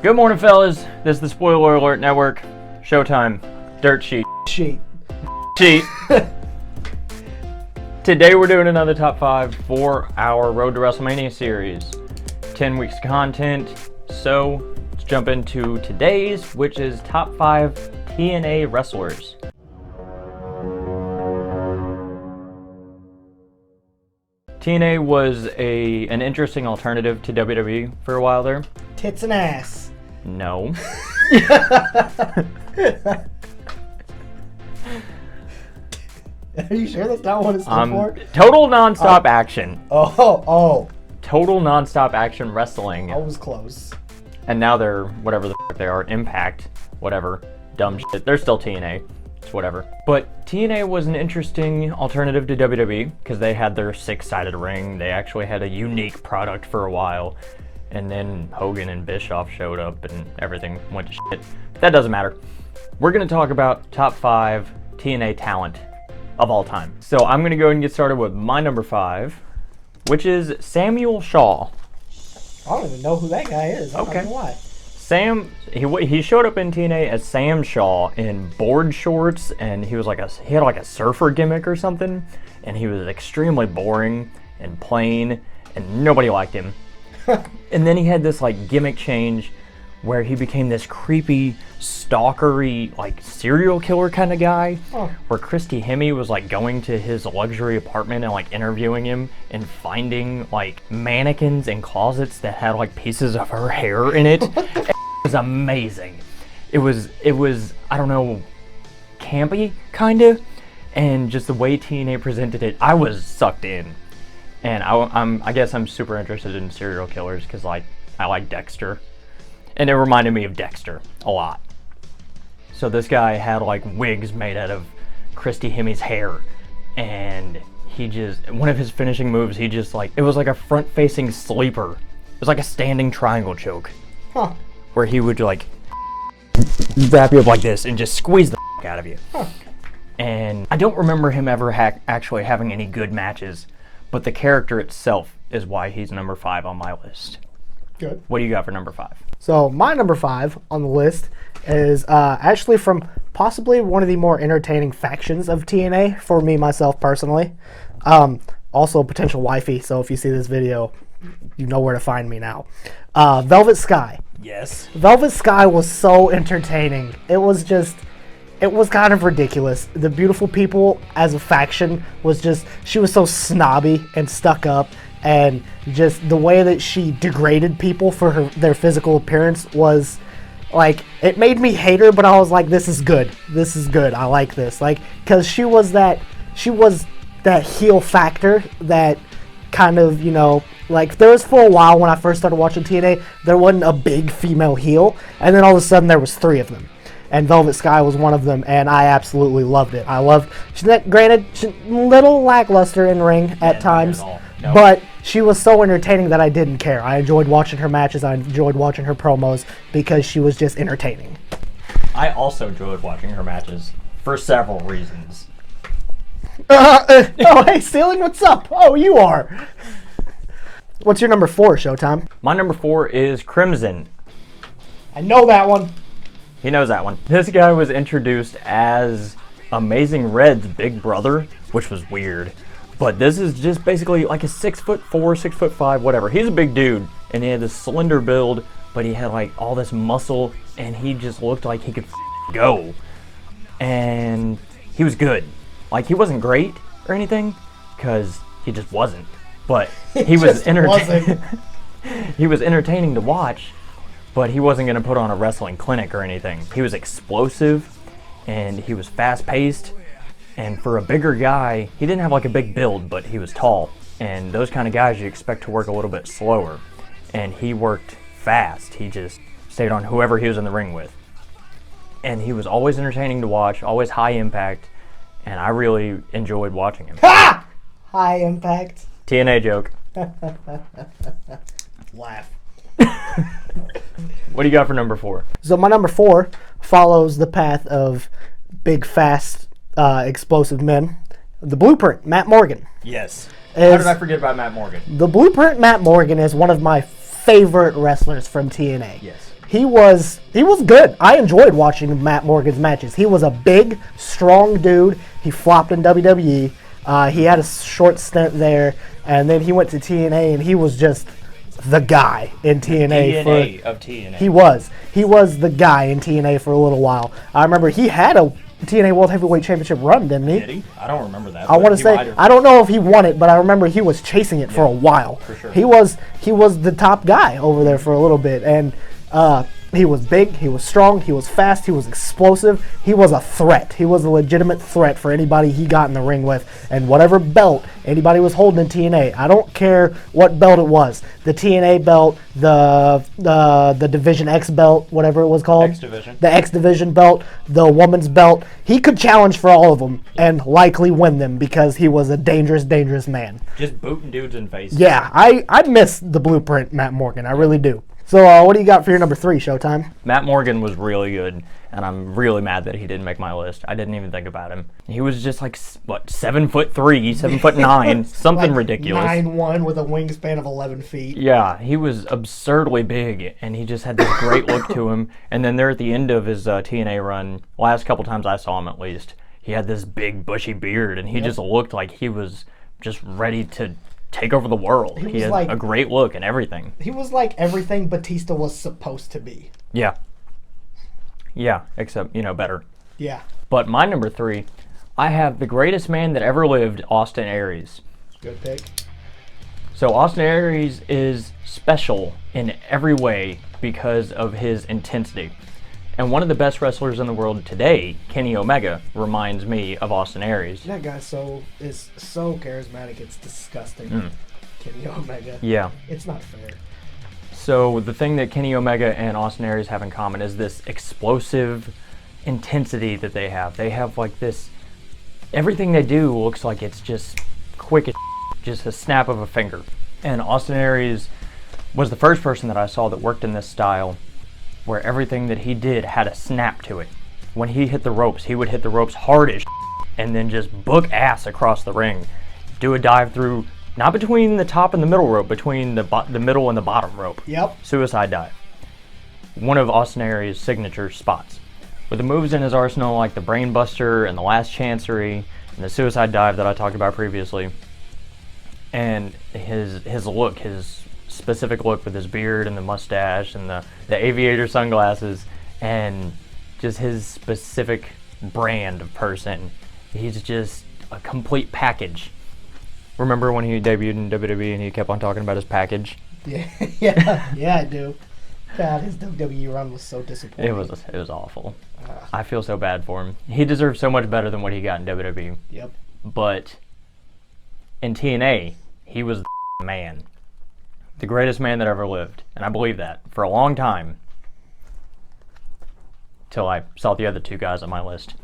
Good morning, fellas. This is the Spoiler Alert Network. Showtime. Dirt sheet. Sheet. Today we're doing another top 5 for our Road to WrestleMania series. 10 weeks of content. So let's jump into today's, which is top 5 TNA wrestlers. TNA was an interesting alternative to WWE for a while there. Tits and ass. No. Are you sure that's not what it's for? Total non-stop action. Oh. Total non-stop action wrestling. I was close. And now they're whatever the f they are, Impact, whatever, dumb shit. They're still TNA. It's whatever. But TNA was an interesting alternative to WWE because they had their 6-sided ring. They actually had a unique product for a while. And then Hogan and Bischoff showed up and everything went to shit. That doesn't matter. We're going to talk about top 5 TNA talent of all time. So I'm going to go ahead and get started with my number 5, which is Samuel Shaw. I don't even know who that guy is. Okay. I don't know why. Sam, he showed up in TNA as Sam Shaw in board shorts, and he had like a surfer gimmick or something, and he was extremely boring and plain, and nobody liked him. And then he had this like gimmick change where he became this creepy, stalkery, like serial killer kind of guy. Oh. Where Christy Hemme was like going to his luxury apartment and like interviewing him and finding like mannequins and closets that had like pieces of her hair in it. It was amazing. It was I don't know, campy kinda, and just the way TNA presented it, I was sucked in. And I guess I'm super interested in serial killers because like I like Dexter. And it reminded me of Dexter a lot. So this guy had like wigs made out of Christy Hemme's hair. And one of his finishing moves, it was like a front-facing sleeper. It was like a standing triangle choke. Huh. Where he would like wrap you up like this and just squeeze the out of you. Huh. And I don't remember him ever actually having any good matches. But the character itself is why he's number 5 on my list. Good. What do you got for number 5? So my number 5 on the list is actually from possibly one of the more entertaining factions of TNA for me, myself, personally. Also potential wifey, so if you see this video, you know where to find me now. Velvet Sky. Yes. Velvet Sky was so entertaining. It was kind of ridiculous. The Beautiful People as a faction she was so snobby and stuck up, and just the way that she degraded people for their physical appearance was like, it made me hate her, but I was like, this is good. I like this. Like, because she was that heel factor that kind of, you know, like there was for a while when I first started watching TNA, there wasn't a big female heel, and then all of a sudden there was 3 of them. And Velvet Sky was one of them, and I absolutely loved it. She's a little lackluster in ring at times, No. but she was so entertaining that I didn't care. I enjoyed watching her matches. I enjoyed watching her promos because she was just entertaining. I also enjoyed watching her matches for several reasons. Oh, hey, Stealing, what's up? Oh, you are. What's your number 4, Showtime? My number 4 is Crimson. I know that one. He knows that one. This guy was introduced as Amazing Red's big brother, which was weird. But this is just basically like a 6'4", 6'5", whatever. He's a big dude, and he had this slender build, but he had like all this muscle, and he just looked like he could go. And he was good. Like, he wasn't great or anything, because he just wasn't. But he was entertaining. He was entertaining to watch. But he wasn't going to put on a wrestling clinic or anything. He was explosive, and he was fast-paced. And for a bigger guy, he didn't have like a big build, but he was tall. And those kind of guys you expect to work a little bit slower. And he worked fast. He just stayed on whoever he was in the ring with. And he was always entertaining to watch, always high impact. And I really enjoyed watching him. Ha! High impact. TNA joke. Laugh. What do you got for number 4? So my number 4 follows the path of big, fast, explosive men. The Blueprint, Matt Morgan. Yes. How did I forget about Matt Morgan? The Blueprint Matt Morgan is one of my favorite wrestlers from TNA. Yes. He was good. I enjoyed watching Matt Morgan's matches. He was a big, strong dude. He flopped in WWE. He had a short stint there, and then he went to TNA, and he was just the guy in TNA. DNA of TNA. He was the guy in TNA for a little while. I remember he had a TNA World Heavyweight Championship run, didn't he? Did he? I don't remember that. I want to say, I don't know if he won it, but I remember he was chasing it for a while. For sure. He was the top guy over there for a little bit, and he was big, he was strong, he was fast, he was explosive. He was a threat. He was a legitimate threat for anybody he got in the ring with, and whatever belt anybody was holding in TNA. I don't care what belt it was. The TNA belt, the Division X belt, whatever it was called. X Division. The X Division belt, the woman's belt. He could challenge for all of them and likely win them because he was a dangerous, dangerous man. Just booting dudes in faces. Yeah, I miss the Blueprint Matt Morgan. I really do. So what do you got for your number 3, Showtime? Matt Morgan was really good, and I'm really mad that he didn't make my list. I didn't even think about him. He was just like, 7'3", 7'9", something Like ridiculous. 9'1" with a wingspan of 11 feet. Yeah, he was absurdly big, and he just had this great look to him. And then there at the end of his TNA run, last couple times I saw him at least, he had this big bushy beard, and he just looked like he was just ready to take over the world. He had like a great look and everything. He was like everything Batista was supposed to be. Yeah. Yeah, except, better. Yeah. But my number 3, I have the greatest man that ever lived, Austin Aries. Good pick. So Austin Aries is special in every way because of his intensity. And one of the best wrestlers in the world today, Kenny Omega, reminds me of Austin Aries. That guy is so charismatic, it's disgusting. Kenny Omega. Yeah. It's not fair. So the thing that Kenny Omega and Austin Aries have in common is this explosive intensity that they have. They have like this, everything they do looks like it's just quick as just a snap of a finger. And Austin Aries was the first person that I saw that worked in this style, where everything that he did had a snap to it. When he hit the ropes, he would hit the ropes hard as and then just book ass across the ring. Do a dive through, not between the top and the middle rope, between the middle and the bottom rope. Yep. Suicide dive. One of Austin Aries' signature spots. With the moves in his arsenal like the Brain Buster and the Last Chancery and the suicide dive that I talked about previously. And his look, his specific look with his beard and the mustache and the aviator sunglasses and just his specific brand of person. He's just a complete package. Remember when he debuted in WWE and he kept on talking about his package? Yeah, I do. God, his WWE run was so disappointing. It was awful. I feel so bad for him. He deserves so much better than what he got in WWE. Yep. But in TNA, he was the man. The greatest man that ever lived. And I believe that for a long time. Till I saw the other 2 guys on my list.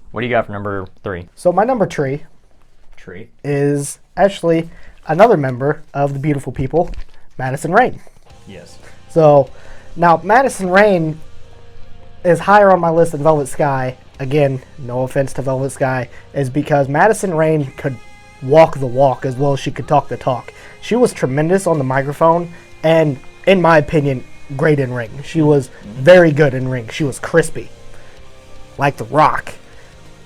What do you got for number 3? So my number 3 is actually another member of the Beautiful People, Madison Rayne. Yes. So now Madison Rayne is higher on my list than Velvet Sky. Again, no offense to Velvet Sky, is because Madison Rayne could walk the walk as well as she could talk the talk. She was tremendous on the microphone and, in my opinion, great in ring. She was very good in ring. She was crispy, like The Rock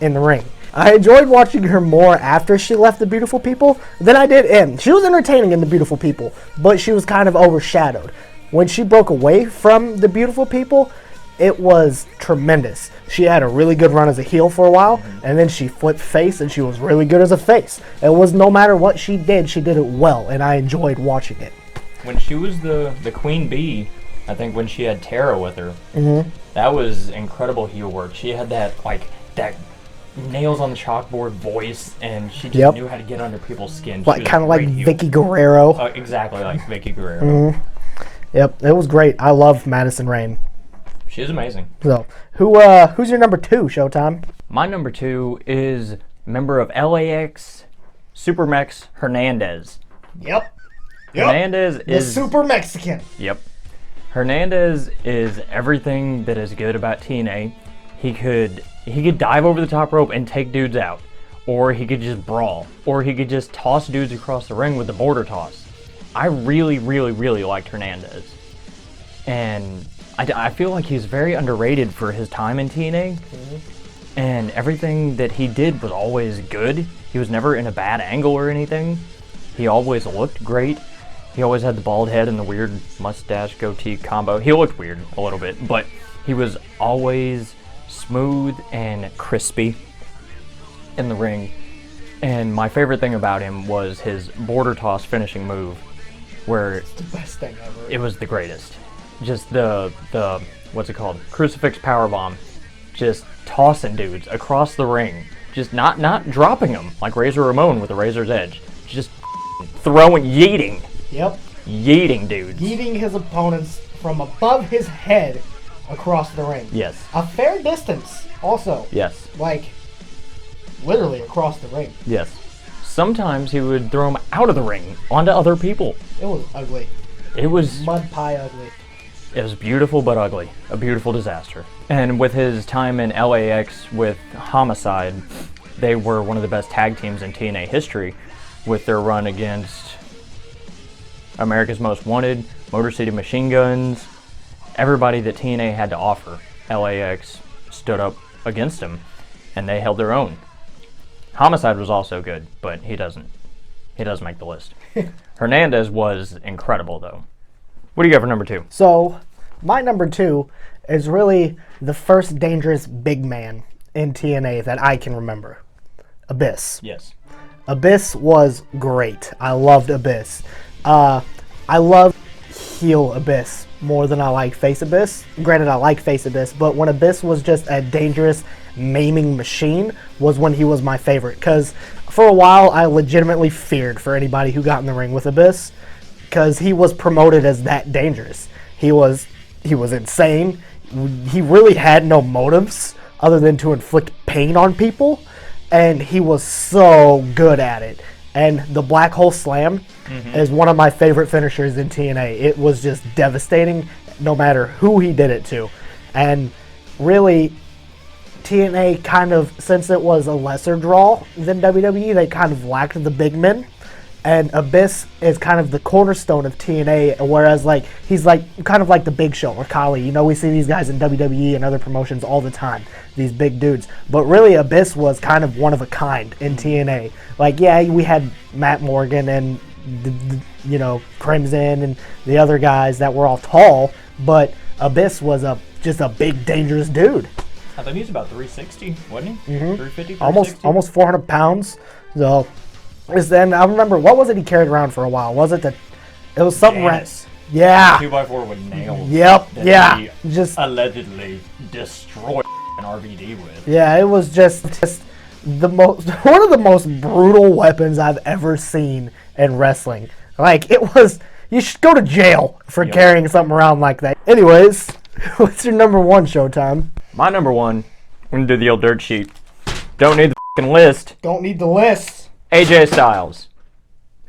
in the ring. I enjoyed watching her more after she left the Beautiful People than I did in. She was entertaining in the Beautiful People, but she was kind of overshadowed. When she broke away from the Beautiful People, it was tremendous. She had a really good run as a heel for a while, and then she flipped face, and she was really good as a face. It was no matter what she did it well, and I enjoyed watching it. When she was the Queen Bee, I think when she had Tara with her, that was incredible heel work. She had that nails on the chalkboard voice, and she just knew how to get under people's skin. Like kind of like Vicky Guerrero. Exactly like Vicky Guerrero. Yep, it was great. I love Madison Rayne. She is amazing. So, who's your number 2, Showtime? My number 2 is member of LAX, Supermex Hernandez. Yep. Hernandez is the Super Mexican. Yep. Hernandez is everything that is good about TNA. He could dive over the top rope and take dudes out. or he could just brawl, or he could just toss dudes across the ring with the border toss. I really, really, really liked Hernandez. And I feel like he's very underrated for his time in TNA. And everything that he did was always good. He was never in a bad angle or anything. He always looked great. He always had the bald head and the weird mustache goatee combo. He looked weird a little bit, but he was always smooth and crispy in the ring. And my favorite thing about him was his border toss finishing move, where The best thing ever. it was the greatest. Just the what's it called? Crucifix powerbomb. Just tossing dudes across the ring. Just not dropping them like Razor Ramon with a razor's edge. Just throwing, Yep. yeeting dudes. Yeeting his opponents from above his head across the ring. Yes. A fair distance, also. Yes. Like, literally across the ring. Yes. Sometimes he would throw them out of the ring onto other people. It was ugly. It was Mud pie ugly. It was beautiful but ugly. A beautiful disaster. And with his time in LAX with Homicide, they were one of the best tag teams in TNA history with their run against America's Most Wanted, Motor City Machine Guns, everybody that TNA had to offer. LAX stood up against them, and they held their own. Homicide was also good, but he doesn't make the list. Hernandez was incredible, though. What do you got for number 2? So, my number 2 is really the first dangerous big man in TNA that I can remember. Abyss. Yes. Abyss was great. I loved Abyss. I love heel Abyss more than I like face Abyss. Granted, I like face Abyss, but when Abyss was just a dangerous maiming machine was when he was my favorite. Because for a while, I legitimately feared for anybody who got in the ring with Abyss, because he was promoted as that dangerous. He was insane. He really had no motives other than to inflict pain on people, and he was so good at it. And the Black Hole Slam is one of my favorite finishers in TNA. It was just devastating no matter who he did it to. And really, TNA kind of, since it was a lesser draw than WWE, they kind of lacked the big men. And Abyss is kind of the cornerstone of TNA, whereas he's kind of like the Big Show or Kali. You know, we see these guys in WWE and other promotions all the time, these big dudes. But really, Abyss was kind of one of a kind in TNA. Like, yeah, we had Matt Morgan and Crimson and the other guys that were all tall, but Abyss was just a big, dangerous dude. I think he was about 360, wasn't he? 350, 360? Almost 400 pounds. So. Then I remember, what was it he carried around for a while? Was it it was something yeah. 2x4 with nails. Yep. That Yeah. he Just allegedly destroyed an RVD with. yeah. It was just the most one of the most brutal weapons I've ever seen in wrestling. Like, it was. You should go to jail for carrying something around like that. Anyways, what's your number 1, Showtime? My number 1, we're gonna do the old dirt sheet. Don't need the fucking list. Don't need the list. AJ Styles.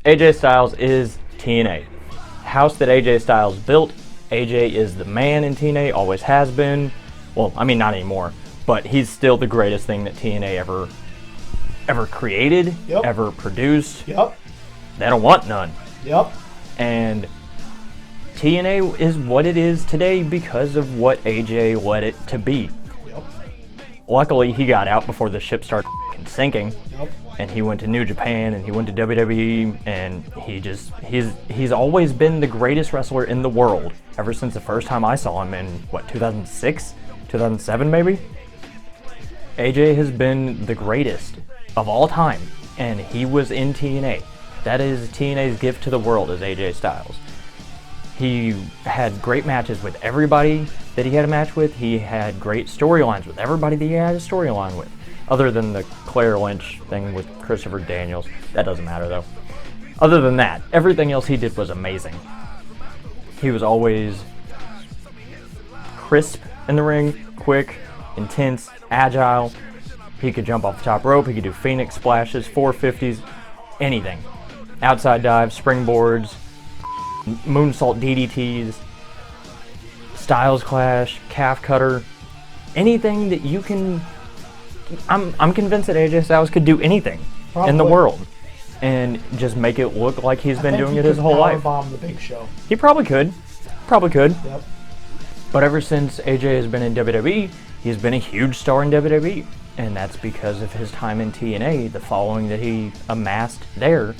AJ Styles is TNA. House that AJ Styles built. AJ is the man in TNA, always has been. Well, I mean, not anymore, but he's still the greatest thing that TNA ever created, ever produced. Yep. They don't want none. Yep. And TNA is what it is today because of what AJ let it to be. Yep. Luckily, he got out before the ship started sinking. Yep. And he went to New Japan, and he went to WWE, and he's always been the greatest wrestler in the world ever since the first time I saw him in 2006, 2007 maybe. AJ has been the greatest of all time, and he was in TNA. That is TNA's gift to the world, is AJ Styles. He had great matches with everybody that he had a match with. He had great storylines with everybody that he had a storyline with. Other than the Claire Lynch thing with Christopher Daniels. That doesn't matter, though. Other than that, everything else he did was amazing. He was always crisp in the ring, quick, intense, agile. He could jump off the top rope. He could do Phoenix splashes, 450s, anything. Outside dives, springboards, moonsault DDTs, Styles Clash, calf cutter, anything that you can I'm convinced that AJ Styles could do anything in the Probably. world and just make it look like he's been doing it his whole life. Bomb the Big Show. He probably could. Probably could. Yep. But ever since AJ has been in WWE, he's been a huge star in WWE. And that's because of his time in TNA, the following that he amassed there.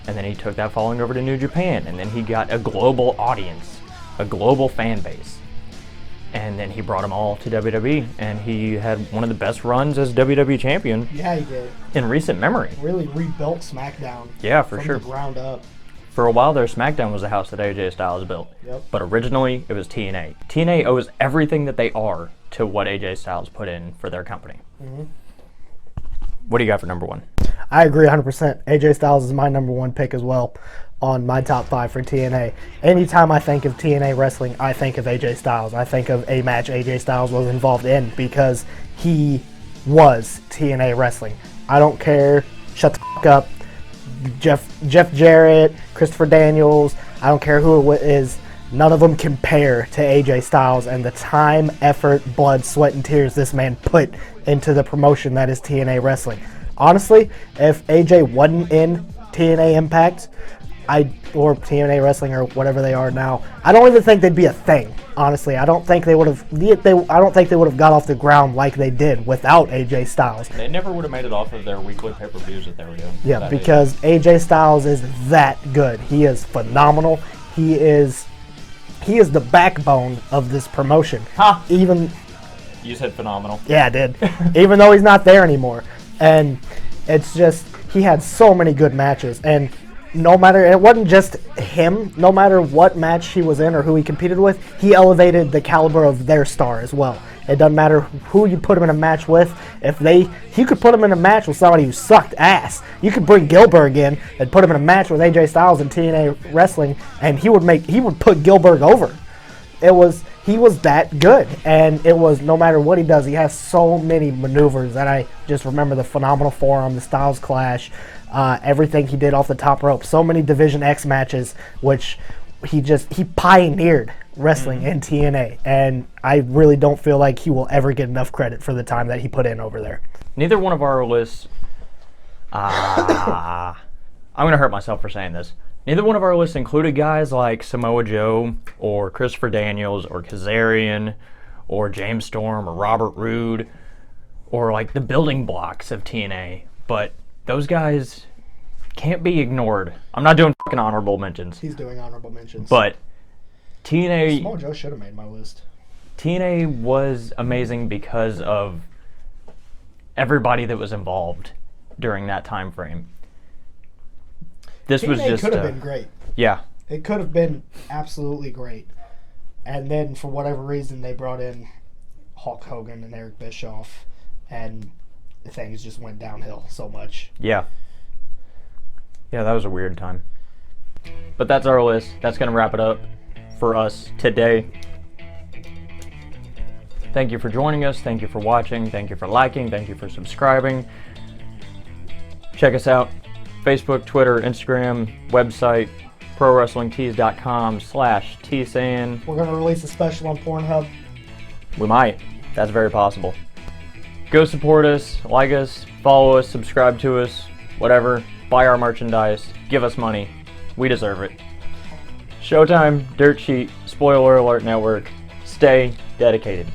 And then he took that following over to New Japan. And then he got a global audience, a global fan base. And then he brought them all to WWE. And he had one of the best runs as WWE champion Yeah, he did. in recent memory. Really rebuilt SmackDown. Yeah, for from sure. the ground up. For a while there, SmackDown was the house that AJ Styles built. Yep. But originally, it was TNA. TNA owes everything that they are to what AJ Styles put in for their company. What do you got for number one? I agree 100%. AJ Styles is my number one pick as well on my top 5 for TNA. Anytime I think of TNA wrestling, I think of AJ Styles. I think of a match AJ Styles was involved in because he was TNA wrestling. I don't care. Shut the f*** up. Jeff Jarrett, Christopher Daniels, I don't care who it is. None of them compare to AJ Styles and the time, effort, blood, sweat, and tears this man put into the promotion that is TNA wrestling. Honestly, if AJ wasn't in TNA Impact, or TNA Wrestling or whatever they are now, I don't even think they'd be a thing. Honestly, I don't think they would have. I don't think they would have got off the ground like they did without AJ Styles. They never would have made it off of their weekly pay-per-views that they were doing. Yeah, because AJ Styles is that good. He is phenomenal. He is the backbone of this promotion. Ha! Even You said phenomenal. yeah, I did. Even though he's not there anymore, and it's just he had so many good matches, and no matter it wasn't just him. No matter what match he was in or who he competed with, he elevated the caliber of their star as well. It doesn't matter who you put him in a match with. He could put him in a match with somebody who sucked ass. You could bring Gilbert in and put him in a match with AJ Styles in TNA Wrestling, and he would put Gilbert over. He was that good, and it was no matter what he does, he has so many maneuvers, and I just remember the phenomenal forearm, the Styles Clash, everything he did off the top rope, so many Division X matches, which he pioneered wrestling in TNA, and I really don't feel like he will ever get enough credit for the time that he put in over there. Neither one of our lists. I'm gonna hurt myself for saying this. Neither one of our lists included guys like Samoa Joe or Christopher Daniels or Kazarian or James Storm or Robert Roode or like the building blocks of TNA. But those guys can't be ignored. I'm not doing fucking honorable mentions. He's doing honorable mentions. But TNA Samoa Joe should have made my list. TNA was amazing because of everybody that was involved during that time frame. This was TNA just could have been great. Yeah. It could have been absolutely great. And then for whatever reason they brought in Hulk Hogan and Eric Bischoff, and things just went downhill so much. Yeah, that was a weird time. But that's our list. That's going to wrap it up for us today. Thank you for joining us. Thank you for watching. Thank you for liking. Thank you for subscribing. Check us out. Facebook, Twitter, Instagram, website, prowrestlingtees.com/tsan. We're going to release a special on Pornhub. We might. That's very possible. Go support us, like us, follow us, subscribe to us, whatever. Buy our merchandise. Give us money. We deserve it. Showtime, Dirt Sheet, Spoiler Alert Network. Stay dedicated.